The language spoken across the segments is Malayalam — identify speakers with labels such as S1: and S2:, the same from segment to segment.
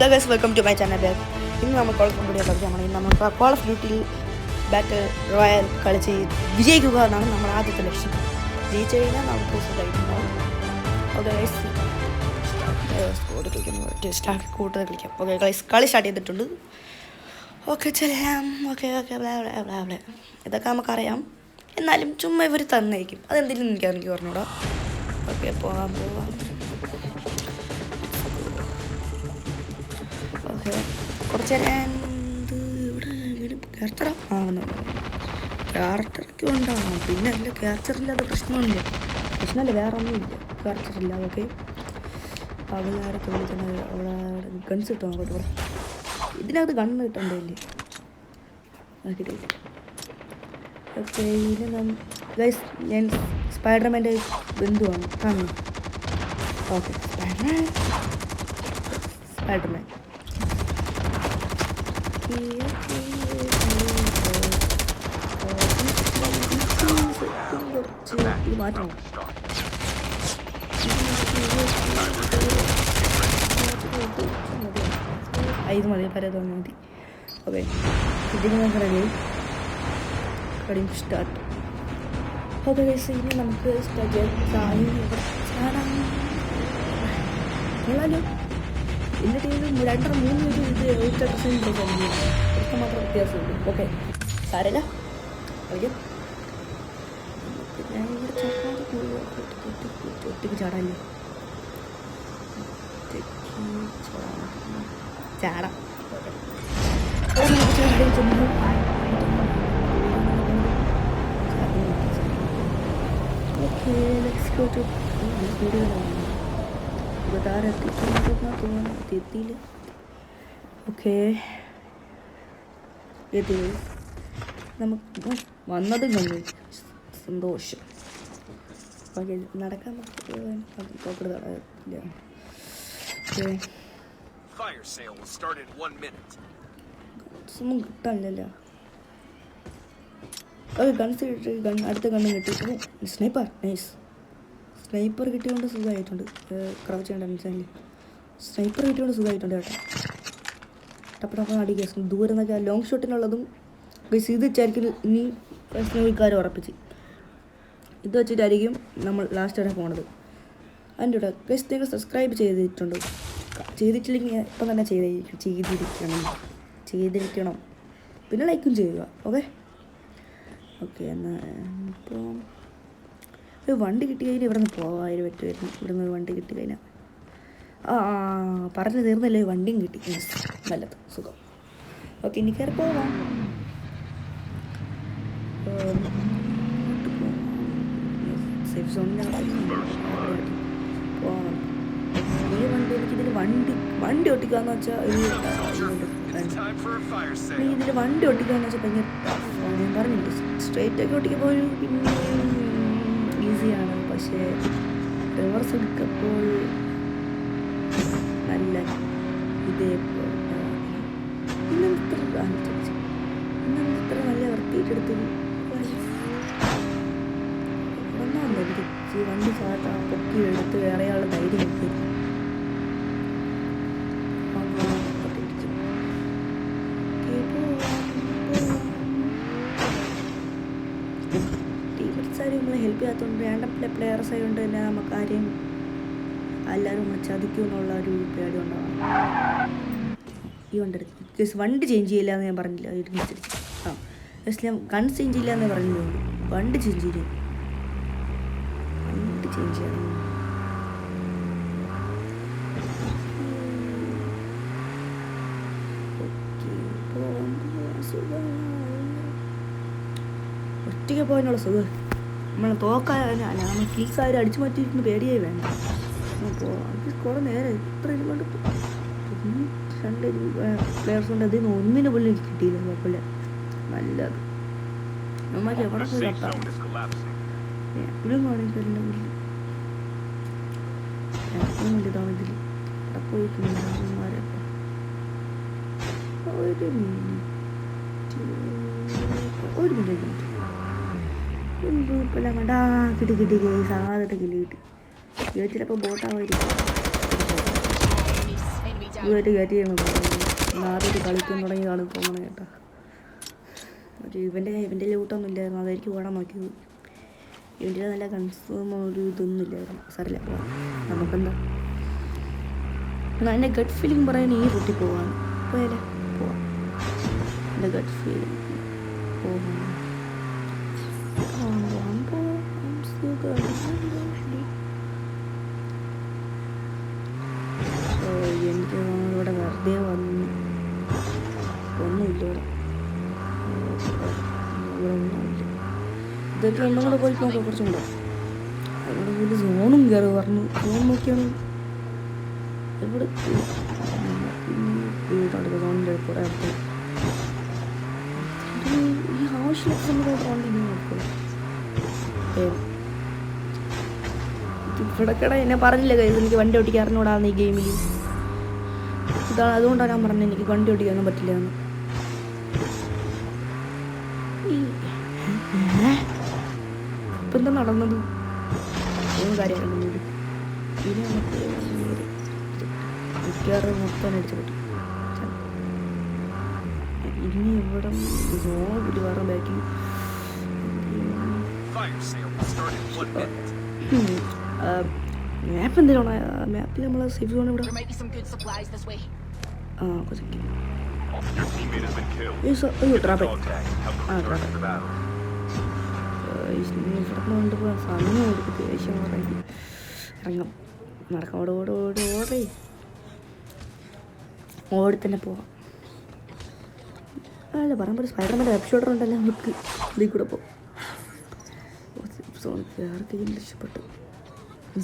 S1: Hello guys, welcome to my channel. ഇന്ന് നമ്മൾ കോൾ ഓഫ് ഡ്യൂട്ടി കളിച്ചാൽ ഇന്ന് നമ്മൾ കോൾ ഓഫ് ഡ്യൂട്ടിയിൽ ബാറ്റിൽ റോയൽ കളിച്ച് വിജയിക്കുക എന്നാണ് നമ്മുടെ ആദ്യത്തെ ലക്ഷ്യം. ജയിച്ചു കഴിഞ്ഞാൽ നമുക്ക് സുഖമായിട്ടുണ്ടാവും. ഓക്കെ ഗൈസ്, കൂടുതൽ കളിക്കാം. ഓക്കെ ഗൈസ്, കളി സ്റ്റാർട്ട് ചെയ്തിട്ടുണ്ട്. ഓക്കെ ചെല്ലാം. ഓക്കെ ഇതൊക്കെ നമുക്കറിയാം, എന്നാലും ചുമ്മാ ഇവർ തന്നായിരിക്കും. അതെന്തെങ്കിലും എനിക്ക് പറഞ്ഞൂടാ. ഓക്കെ പോകാം. ഓക്കെ കുറച്ച് നേരം ഇവിടെ ക്യാരക്ടർ ക്യാരക്ടറൊക്കെ ഉണ്ടാകും. പിന്നെ അല്ല ക്യാരക്ടറില്ലാതെ പ്രശ്നമല്ല വേറെ ഒന്നുമില്ല. ക്യാരക്ടറില്ല. ഓക്കെ അവളാരൊക്കെ വിളിക്കുന്നത് അവിടെ ഗൺസ് കിട്ടാൻ പറ്റും. ഇതിനകത്ത് ഗണ്ണ് കിട്ടണ്ടല്ലേ? ഓക്കെ ഇത് ഗൈസ്, ഞാൻ സ്പൈഡർമാൻ്റെ ബന്ധുവാണ് കാണുന്നു. ഓക്കെ സ്പൈഡർമാൻ മാറ്റണം. ഇത് മതി, പരത് മതി. ഓക്കെ ഇതിന് നമുക്ക് റെഡി സ്റ്റാർട്ട്. ഓക്കെ ഗൈസ്, ഇനി നമുക്ക് കൊള്ളാലോ. എൻ്റെ ടീമിൽ 2-3 ഇത് 8% മാത്രം വ്യത്യാസമുണ്ട്. ഓക്കെ സാരമില്ല, കളിക്കാം. ഞാൻ ഇവിടെ ഒറ്റയ്ക്ക് ചാടാല്ലേ? ചാടാം. ഓക്കെ ലെറ്റ്സ് ഗോ ടു എത്തിയില്ല. ഓക്കെ എത്തി നമുക്ക് വന്നതും കണ്ടു. സന്തോഷം. ഓക്കെ നടക്കാൻ തോക്കട് തടയില്ല. ഒന്നും കിട്ടാനില്ലല്ലോ. ഓക്കെ ഗൺസ് കിട്ടി. അടുത്ത ഗണ്ണ് കിട്ടി. Sniper nice. സ്നൈപ്പർ കിട്ടിയോണ്ട് സുഖമായിട്ടുണ്ട്. ക്രൗച്ച് ചെയ്യേണ്ട മനസ്സിലായില്ലേ? സ്നൈപ്പർ കിട്ടിയോണ്ട് സുഖമായിട്ടുണ്ട് കേട്ടോ. ടപ്പ അടിക്കുക ദൂരം എന്നൊക്കെ. ലോങ് ഷോട്ടിനുള്ളതും ഗൈസ് ഇത് വെച്ചായിരിക്കും ഇനി സ്നേഹിക്കാരെ ഉറപ്പിച്ച് ഇത് വെച്ചിട്ടായിരിക്കും നമ്മൾ ലാസ്റ്റ് വരെ പോണത്. അതിൻ്റെ കൂടെ ഗൈസ് നിങ്ങൾ സബ്സ്ക്രൈബ് ചെയ്തിട്ടില്ലെങ്കിൽ ഇപ്പം തന്നെ ചെയ്തിരിക്കണം. പിന്നെ ലൈക്കും ചെയ്യുക. ഓക്കെ എന്നാൽ ഇപ്പോൾ ഒരു വണ്ടി കിട്ടി കഴിഞ്ഞാൽ ഇവിടെ നിന്ന് പോകാൻ പറ്റുമായിരുന്നു. ഇവിടെ നിന്ന് ഒരു വണ്ടി കിട്ടി കഴിഞ്ഞാൽ പറഞ്ഞു തീർന്നല്ലേ, വണ്ടിയും കിട്ടി. നല്ലത്, സുഖം. ഓക്കെ ഇനി കയറി പോവാം. സേഫ് സോണിനകത്ത് പോകണം. ഈ വണ്ടി എനിക്കിതിൽ വണ്ടി ഓട്ടിക്കാന്ന് വെച്ചാൽ ഇതിൽ വണ്ടി ഓട്ടിക്കാന്ന് വെച്ചാൽ ഭയങ്കര ഞാൻ പറഞ്ഞില്ല. സ്ട്രേറ്റ് ഒക്കെ ഓട്ടിക്കുമ്പോൾ പിന്നെ ഈസിയാണ്, പക്ഷേ റിവേഴ്സ് എടുക്കുമ്പോൾ നല്ല ഇതേപോലെ ഇന്നത്ര നല്ല വൃത്തിയിട്ടെടുത്ത് വണ്ടി ചാട്ടാ പൊക്കി എടുത്ത് വേറെ ആൾ ധൈര്യം കിട്ടി. ടീമേറ്റ്സാരും നമ്മളെ ഹെൽപ്പ് ചെയ്യാത്തതുകൊണ്ട് റാൻഡം പ്ലെയേഴ്സ് ആയതുകൊണ്ട് തന്നെ നമുക്ക് ആരെയും എല്ലാവരും ചതിക്കും എന്നുള്ള ഒരു പേടി ഉണ്ടാവണം. ഈ വണ്ടി ചേഞ്ച് ചെയ്യില്ല എന്ന് ഞാൻ പറഞ്ഞില്ല. ഞാൻ ഗൺസ് ചേഞ്ച് ചെയ്യില്ല എന്നേ പറഞ്ഞില്ല. വണ്ടി ചേഞ്ച് ചെയ്യും. ചേഞ്ച് ചെയ്യണം. ഒറ്റയ്ക്ക് പോകാനുള്ള സുഖം നമ്മൾ തോക്കാനും കിൽസാരും അടിച്ചു മാറ്റിയിരിക്കുന്ന പേടിയായി വേണ്ട. കുറേ നേരം ഇത്ര കൊണ്ട് 2 പ്ലെയേഴ്സ് കൊണ്ട് അതിൽ നിന്ന് ഒന്നിന് പോലും എനിക്ക് കിട്ടിയില്ല. കുഴപ്പമില്ല, നല്ലത്. നമുക്ക് എവിടെ പോയി കത്താം. എപ്പോഴും കാണിക്കില്ല ഇതാണ് ഇതിൽ അവിടെ പോയിട്ടുണ്ടാകുമാരെ. ഒരു മിനിറ്റ് ഇപ്പം കണ്ടാ കിട്ടി സാധനത്തെ കിട്ടി. ചിലപ്പോൾ ബോട്ടാവായിരിക്കും. ഇതുമായിട്ട് കയറ്റി ചെയ്യണം. ആദ്യമായിട്ട് കളിക്കാൻ തുടങ്ങിയതാണ് തോന്നണം കേട്ടോ. ഒരു ഇവൻ്റെ ലൂട്ടൊന്നും ഇല്ലായിരുന്നു, അതായിരിക്കും ഓടാൻ നോക്കിയത്. ഇവൻ്റെ നല്ല കൺഫേം ഒരു ഇതൊന്നും ഇല്ലായിരുന്നു. സാറില്ല, പോവാം നമുക്കെന്താ. എൻ്റെ ഗട്ട് ഫീലിംഗ് പറയാൻ ഈ റൂട്ടിൽ പോവാണ്. പോയാലേ പോവാം. എൻ്റെ ഗട്ട് ഫീലിംഗ് പോവാം. എനിക്ക് ഇവിടെ വെറുതെ വന്നു ഒന്നുമില്ല ഇവിടെ ഒന്നുമില്ല. ഇതൊക്കെ ഒന്നും കൂടെ പോയി നോക്കാം, കുറച്ചും കൂടെ. അവിടെ ഒരു സോണും കയറി പറഞ്ഞു. സോൺ നോക്കിയാണ് ഇവിടെ വീട്ടുണ്ട്. സോണിൻ്റെ കൂടെ അടുത്ത് ഈ ആവശ്യമില്ലാത്ത സമയത്ത് ഓൺലൈൻ നോക്കുക. ഇവിടെ കട എന്നെ പറഞ്ഞില്ല കയ്യിൽ എനിക്ക് വണ്ടി ഓടിക്കാറിനോടാന്ന് ഈ ഗെയിമിൽ. ഇതാണ് അതുകൊണ്ടാണ് ഞാൻ പറഞ്ഞത് എനിക്ക് വണ്ടി ഓടിക്കാനൊന്നും പറ്റില്ല എന്ന്. ഇപ്പം എന്താ നടന്നത്? ഏത് കാര്യമാണ് ഇനി നമുക്ക് മിക്കവാറും മൊത്തം അടിച്ചു പറ്റും. ഇനി ഇവിടെ സോണിൽ വേറെ ബാക്കിൽ മാപ്പ് എന്തിനാണ്? മാപ്പിൽ നമ്മൾ സേഫ് സോൺ ഇവിടെ സമയം എടുക്കും. ദേഷ്യം പറയും ഇറങ്ങാം, നടക്കാം. ഓടേ ഓടി തന്നെ പോവാം. അല്ല പറയുമ്പോൾ സ്പൈഡർമാൻ്റെ വെബ് ഷൂട്ടർ ഉണ്ടല്ലോ, നമുക്ക് ഇതിൽ കൂടെ പോകാം. സോൺ ആർക്കെങ്കിലും രക്ഷപ്പെട്ടു.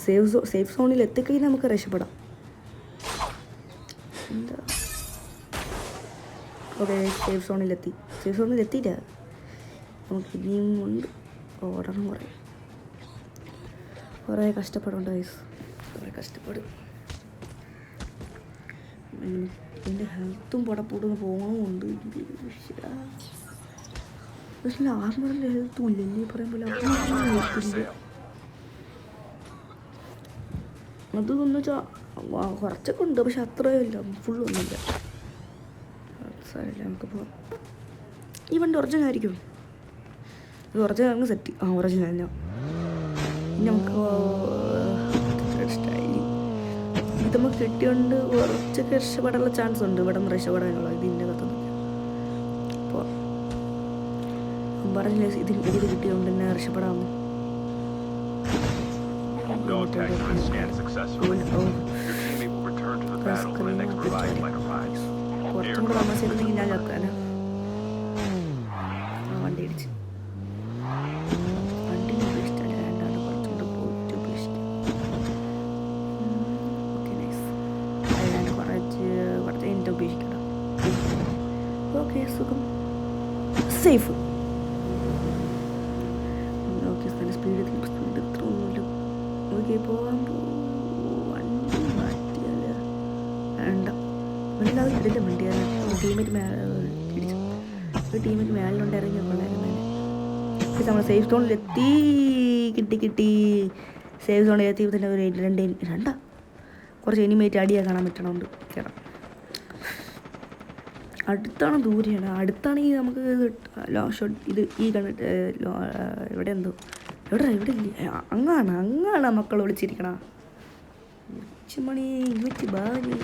S1: സേഫ് സോണിൽ എത്തിക്കഴിഞ്ഞാൽ നമുക്ക് രക്ഷപ്പെടാം. എന്താ ഓക്കെ, സേഫ് സോണിൽ എത്തിയില്ല. നമുക്ക് ഇനിയും ഉണ്ട് ഓടണം. കുറേ കഷ്ടപ്പെടുണ്ട് ഗൈസ്, കുറേ കഷ്ടപ്പെടും. എൻ്റെ ഹെൽത്തും പടപ്പൂടുന്ന് പോകണമുണ്ട്. പക്ഷേ ആർമറിൻ്റെ ഹെൽത്തും ഇല്ല. ഇനി പറയുമ്പോൾ ഹെൽത്തില്ല. അതെന്ന് വെച്ചാൽ കുറച്ചൊക്കെ ഉണ്ട്, പക്ഷെ അത്രയും ഇല്ല, ഫുള്ളൊന്നുമില്ല. സാരമില്ല, നമുക്ക് പോവാം. ഈ വണ്ടി ഒറിജിനൽ ആയിരിക്കും. ഇത് ഒറിജിനൽ അങ്ങ് സെറ്റ്. ഒറിജിനൽ തന്നെ. ഇനി നമുക്ക് ഇത് നമുക്ക് കിട്ടിയോണ്ട് കുറച്ചൊക്കെ രക്ഷപ്പെടാനുള്ള ചാൻസ് ഉണ്ട്. ഇവിടെ നിന്ന് രക്ഷപ്പെടാനുള്ള ഇതിൻ്റെ കത്തുന്നു. അപ്പോൾ പറഞ്ഞില്ലേ ഇത് കിട്ടിയോണ്ട് തന്നെ രക്ഷപ്പെടാമെന്ന്. കുറച്ചും കൂടെ താമസിച്ചിരുന്നെങ്കിൽ ഞാൻ ചത്താനാ. വണ്ടി ഇടിച്ച് വണ്ടി ഉപേക്ഷിച്ചാൽ രണ്ടാണ് കുറച്ചും കൂടെ പോയിട്ട് ഉപേക്ഷിക്കാം. Okay nice. അതിനാണ്ട് കുറച്ച് കഴിഞ്ഞിട്ട് ഉപേക്ഷിക്കണം. ഓക്കെ സുഖം, സേഫ്. ഓക്കെ സ്പീഡ് ഇത്ര ഒന്നുമില്ല. ഓക്കെ പോകാൻ വണ്ടി മാറ്റിയാൽ വേണ്ട, വല്ലാതെ ഇടില്ല വണ്ടിയാണ്. ടീമേറ്റ് ഇടിച്ചു. ഒരു ടീമേറ്റ് മേളിലുണ്ടായിരുന്നു കൊള്ളായിരുന്നു. നമ്മൾ സേഫ് സോണിലെത്തി. കിട്ടി സേഫ് സോണിൽ എത്തി. തന്നെ ഒരു രണ്ടാ കുറച്ച് എനിമേറ്റ് അടിയാൽ കാണാൻ പറ്റണമുണ്ട്. കേടാം അടുത്താണ് ദൂരെയാണ്. അടുത്താണെങ്കിൽ നമുക്ക് ലോങ് ഷോട്ട് ഇത് ഈ കണ്ടിട്ട് ഇവിടെ എന്തോ ഇവിടെ ഇല്ലേ അങ്ങാണ് മക്കൾ വിളിച്ചിരിക്കണ. ഉച്ചമണി ഇവിച്ച് ബാലി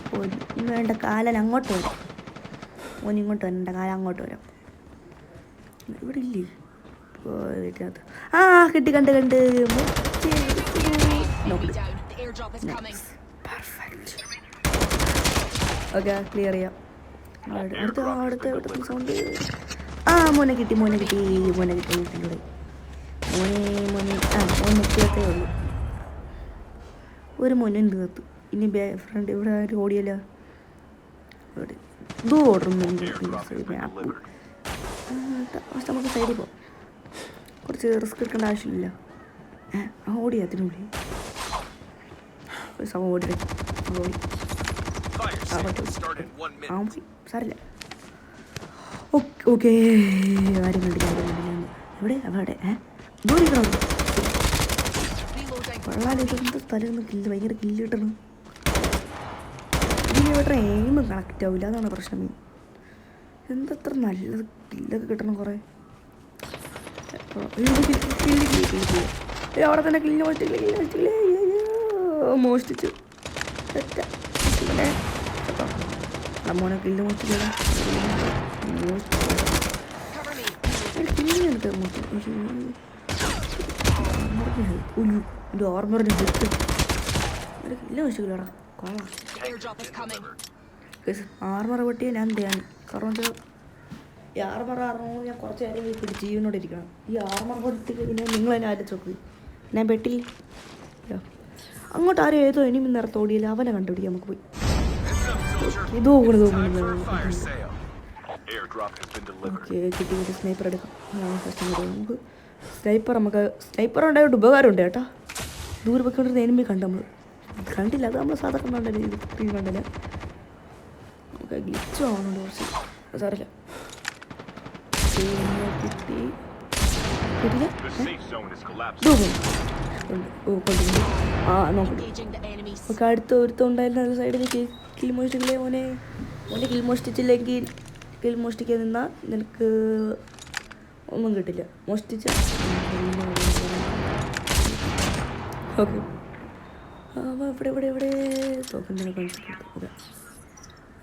S1: ഇന്ന് വേണ്ട കാലൻ അങ്ങോട്ട് വരാം. ഇങ്ങോട്ട് വരണ്ട, കാലം അങ്ങോട്ട് വരാം. ഇവിടെ ഇല്ലേ വീട്ടിനകത്ത്? കിട്ടി കണ്ട് ഓക്കെ ക്ലിയർ ചെയ്യാം. അടുത്ത സൗണ്ട്. മോനെ കിട്ടി മോനെ മുക്കിയത്തേ ഉള്ളൂ. ഒരു മോനെ തീർത്തു. ഇനി ഫ്രണ്ട് ഇവിടെ ഓടിയല്ല ഇത് ഓടുന്നുണ്ട്. മാപ്പ് നമുക്ക് സൈഡിൽ പോകാം. കുറച്ച് റിസ്ക് എടുക്കേണ്ട ആവശ്യമില്ല. ഓടി അതിനുള്ളിൽ ഓടി സാറില്ല. ഓക്കെ ആരും കണ്ടില്ല. എവിടെ അവിടെ വളരെ സ്ഥലമൊന്നും കില്ല് ഭയങ്കര കില്ല് കിട്ടണം. സ്നൈപ്പർ എയിം കണക്റ്റ് ആവില്ല, അതാണ് പ്രശ്നം. എന്തത്ര നല്ലത് കില്ലൊക്കെ കിട്ടണം കുറേ. അവിടെ തന്നെ കില്ല് മോഷ്ടിച്ചു മോനെ കില്ല് മോഷ്ടിക്കില്ല. ഓർമ്മറിന് ഹെൽത്ത് കില്ല മോഷ്ടിക്കില്ലടാ. കോളാ ആർമറ പൊട്ടിയ ഞാൻ ചെയ്യാൻ കാരണം വെച്ചാൽ ഈ ആർമറ ആർമോ ഞാൻ കുറച്ച് നേരം പിടിച്ച് ജീവനോടിരിക്കണം. ഈ ആർമറ പൊട്ടി കഴിഞ്ഞാൽ നിങ്ങൾ തന്നെ ആലോചിച്ച് നോക്ക്. ഞാൻ പെട്ടില്ല അങ്ങോട്ട് ആരും ഏതോ ഇനി നിറത്തോടിയില്ല, അവനെ കണ്ടുപിടിക്കാം നമുക്ക് പോയി. ഇതോ ഓക്കെ കിട്ടി സ്നൈപ്പർ എടുക്കാം. നമുക്ക് സ്നൈപ്പർ ഉണ്ടായിട്ട് ഉപകാരമുണ്ട് ചേട്ടാ. ദൂരെ പൊയ്ക്കൊണ്ടിരുന്ന എനിമി കണ്ട് നമ്മൾ കണ്ടില്ല, അത് നമ്മൾ സാധാരണ കണ്ടല്ലേ, ഇത് സ്ക്രീൻ കണ്ടില്ല. നമുക്ക് ഗ്ലിച്ച് ആവുന്നുണ്ട് കുറച്ച്, സാറില്ല. കിട്ടി കിട്ടില്ല. ആ നോക്കട്ടെ. നമുക്ക് അടുത്ത ഒരുത്തുണ്ടായിരുന്ന ഒരു സൈഡിൽ കിൽ മോഷ്ടിക്കില്ലേ മോനെ. കിൽ മോഷ്ടിച്ചില്ലെങ്കിൽ കിൽ മോഷ്ടിക്കാൻ നിന്നാൽ നിനക്ക് ഒന്നും കിട്ടില്ല. മോഷ്ടിച്ച ഓക്കെ ഇവിടെ തോക്കുന്നെ കാണിച്ചിട്ടുണ്ട്.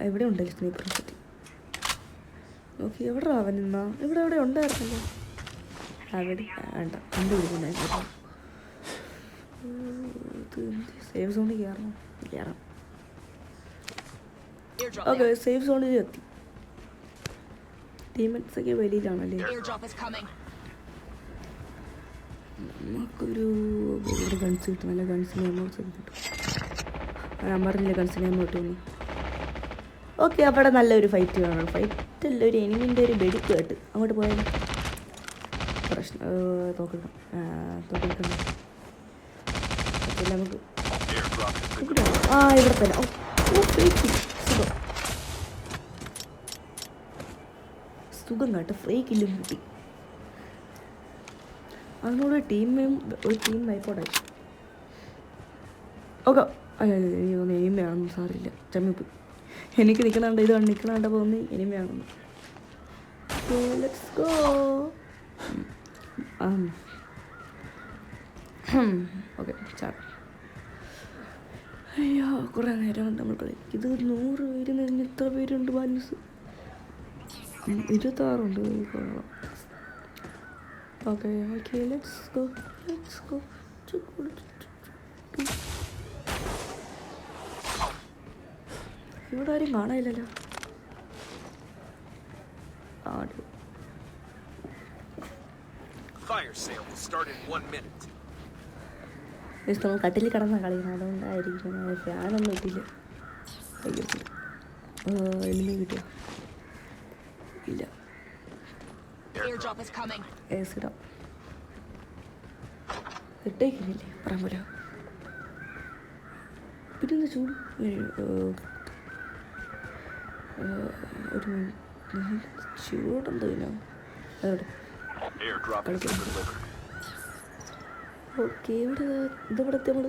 S1: ഇവിടെ ഉണ്ടല്ലോ സ്നൈപ്പർ സെറ്റ്. ഓക്കെ എവിടെ അവൻ നിന്നാ? ഇവിടെ ഉണ്ടായിരുന്നല്ലോ. അവിടെ വേണ്ട കണ്ടുപിടിക്കുന്നുണ്ടായിരുന്നു. സേഫ് സോണിൽ കയറാം. ഓക്കെ സേഫ് സോണിൽ എത്തി. ടീംമേറ്റ്സ് ഒക്കെ വെളിയിലാണല്ലേ. നമുക്കൊരു ഇവിടെ ഗൺസ് കിട്ടും, നല്ല ഗൺസിന് എമൗണ്ട്സ് ഒക്കെ കിട്ടും. ഞാൻ പറഞ്ഞില്ല ഗൺസിന് എമൗണ്ട് കിട്ടുന്നു. ഓക്കെ അവിടെ നല്ലൊരു ഫൈറ്റ് കാണണം. ഫൈറ്റല്ല, ഒരു എനിമിൻ്റെ ഒരു വെടിക്ക് കേട്ട് അങ്ങോട്ട് പോയാലും പ്രശ്നം. തോക്കെടുക്കണം നമുക്ക് ഇവിടെ തന്നെ. സുഖം കേട്ടോ, ഫ്രീ കില്ലും കിട്ടി. അതിനോട് ഒരു ടീം വൈപ്പോട്ടായി. ഓക്കെ എനിക്ക് തോന്നുന്നു എനിമയാണെന്ന് സാറില്ല, ചമ്മിപ്പോയി. എനിക്ക് നിൽക്കണണ്ട, ഇത് നിൽക്കണണ്ട തോന്നി എനിമയാണെന്ന്. Let's go. ഓക്കെ ചാട്. അയ്യോ കുറേ നേരം കൊണ്ട് നമ്മൾ കളി. ഇത് 100 പേര് കഴിഞ്ഞ് എത്ര പേരുണ്ട്? Balance 26 okay let's go. ഇവിടെ ആരും കാണാനില്ലല്ലോ. നമ്മൾ കട്ടിൽ കിടന്ന കളിക്കണം, അതുകൊണ്ടായിരിക്കും. ഫാനൊന്നും ഇട്ടില്ല. എനിമി കിട്ടിയോ? ഇല്ല. ഇട്ടേക്കില്ലേ പറയാൻ പോലെ. പിന്നെ ചൂട് ഒരു ചൂടെന്തോ അതോടെ ഓക്കെ. ഇതെവിടെ എത്തി നമ്മൾ?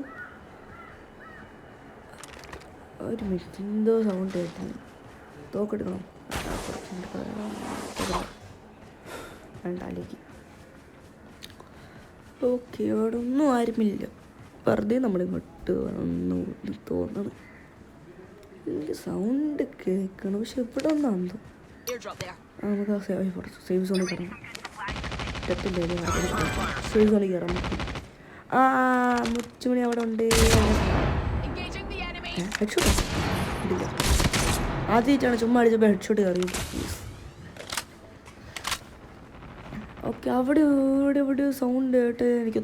S1: ഒരു മിനിറ്റ്, എന്തോ സൗണ്ട് കേട്ടില്ല. തോക്കെടുക്കണം രണ്ടാലേക്ക്. ഓക്കെ അവിടെ ഒന്നും ആരുമില്ല, വെറുതെ നമ്മളിങ്ങോട്ട് വന്നു തോന്നണം. എനിക്ക് സൗണ്ട് കേൾക്കണം, പക്ഷെ ഇവിടെ ഒന്നാന്തോ. നമുക്ക് ആ സേഫ് സോണിൽ കയറാം. സേഫ് സോണിൽ കയറാം. ആ മുച്ചുമണി അവിടെ ഉണ്ട്. ഹെഡ്ഷോട്ടോ ഇല്ല, ആദ്യമായിട്ടാണ് ചുമ്മാ അടിച്ചപ്പോൾ ഹെഡ്ഷോട്ട് കയറി. ഓക്കെ അവിടെ ഇവിടെ സൗണ്ട് കേട്ട് എനിക്ക്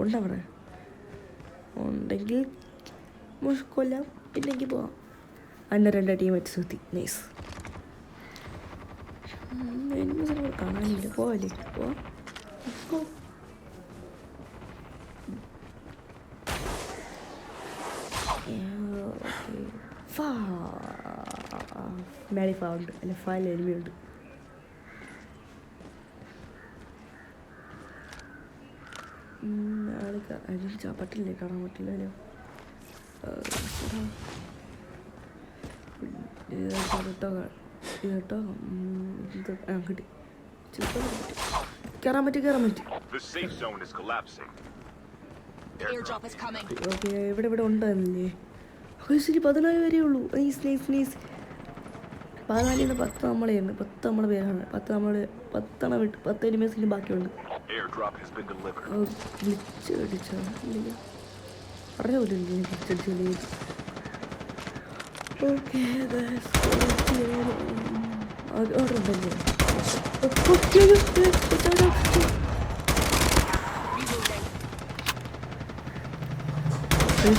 S1: ഉണ്ടവിടെ ഉണ്ടെങ്കിൽ കൊല്ലാം, ഇല്ലെങ്കിൽ പോവാം. അന്ന 2 ടീമേറ്റ്സ് എത്തി. നൈസ്. കാണാനില്ല, പോവല്ലേ? പോവാം. മേളി ഫൗണ്ട് അല്ല, ഫയൽ എനിമിയുണ്ട്. പറ്റില്ലേ, കാണാൻ പറ്റില്ലല്ലോ. ഇത് കേട്ടോ കിട്ടി. കയറാൻ പറ്റി. ഓക്കെ ഇവിടെ ഉണ്ടായിരുന്നില്ലേ? ശരി 14 വരെ ഉള്ളൂ. നൈസ് 14 10 നമ്മളെയാണ്. 10 നമ്മളെ പേരാണ്. 10 എനിമേഴ്സിലും ബാക്കിയുണ്ട്. ഗ്ലിച്ച് അടിച്ചോ അറിയാവില്ല ഗ്ലിച്ചടിച്ചല്ലേ. ഓക്കെ ഓർഡർ ഉണ്ടല്ലേ?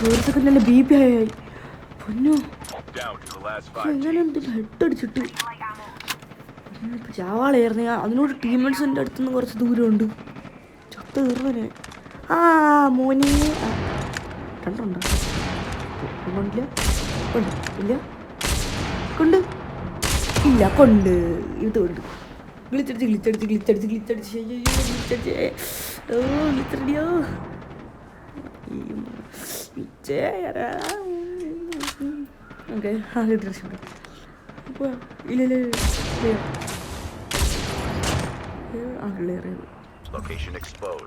S1: ഒരു സെക്കൻഡ് BP ആയി. പൊന്നോ എങ്ങനെയുണ്ട് ഹെഡ് അടിച്ചിട്ട് ചാവാളായിരുന്നു. അതിനോട് ടീംമേറ്റ്സിൻ്റെ അടുത്തുനിന്ന് കുറച്ച് ദൂരമുണ്ട്. ചത്ത തീർന്നനെ. മോനെ രണ്ടുണ്ടോ? കൊണ്ടില്ല കൊണ്ട് ഇത് കൊണ്ട് ഗ്ലിച്ചടിച്ച് ഓക്കെ ഇല്ല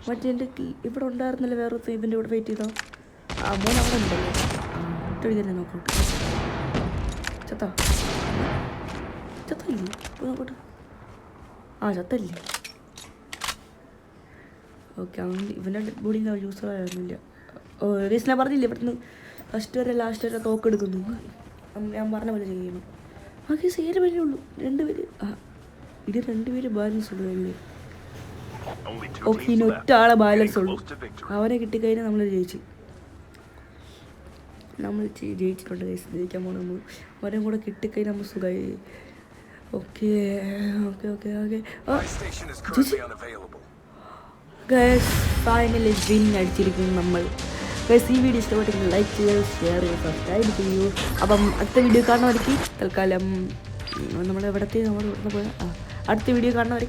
S1: മറ്റേ എൻ്റെ ഇവിടെ ഉണ്ടായിരുന്നല്ലോ വേറെ ഇവൻ്റെ ഇവിടെ വെയിറ്റ് ചെയ്തോ. മോൻ അവിടെ ഉണ്ടല്ലോ. ഇട്ടടിക്കാൻ നോക്കോട്ടെ. ചത്തല്ലേ നോക്കോട്ടെ. ചത്തല്ലേ. ഓക്കെ അതുകൊണ്ട് ഇവൻ്റെ ഡെഡ് ബോഡി യൂസ് ആയിരുന്നില്ല. ഞാൻ പറഞ്ഞില്ലേ ഇവിടുന്ന് ഫസ്റ്റ് വരെ ലാസ്റ്റ് വരെ തോക്കെടുക്കുന്നു. ഞാൻ പറഞ്ഞ പോലെ ചെയ്യണം. ഓക്കെ സേര വരെ ഉള്ളൂ. 2 പേര്. ഇത് 2 പേര് ബാലൻസ് ഉള്ളൂ അല്ലേ? ഓക്കെ ഇനി ഒറ്റാളെ ബാലൻസ് ഉള്ളൂ. അവനെ കിട്ടിക്കഴിഞ്ഞാൽ നമ്മൾ ജയിച്ചിട്ടുണ്ട്. ജയിക്കാൻ പോകണം. നമ്മൾ അവരും കൂടെ കിട്ടിക്കഴിഞ്ഞാൽ നമ്മൾ സുഖമായി. ഓക്കെ ഫൈനലി വിൻ അടിച്ചിരിക്കുന്നു നമ്മൾ. ഈ വീഡിയോ ഇഷ്ടപ്പെട്ടെങ്കിൽ ലൈക്ക് ചെയ്യുക, ഷെയർ ചെയ്യുക, സബ്സ്ക്രൈബ് ചെയ്യൂ. അപ്പം അടുത്ത വീഡിയോ കാണുന്നവർക്ക് തൽക്കാലം നമ്മുടെ ഇവിടുന്ന് പോയാൽ അടുത്ത വീഡിയോ കാണുന്നവർക്ക്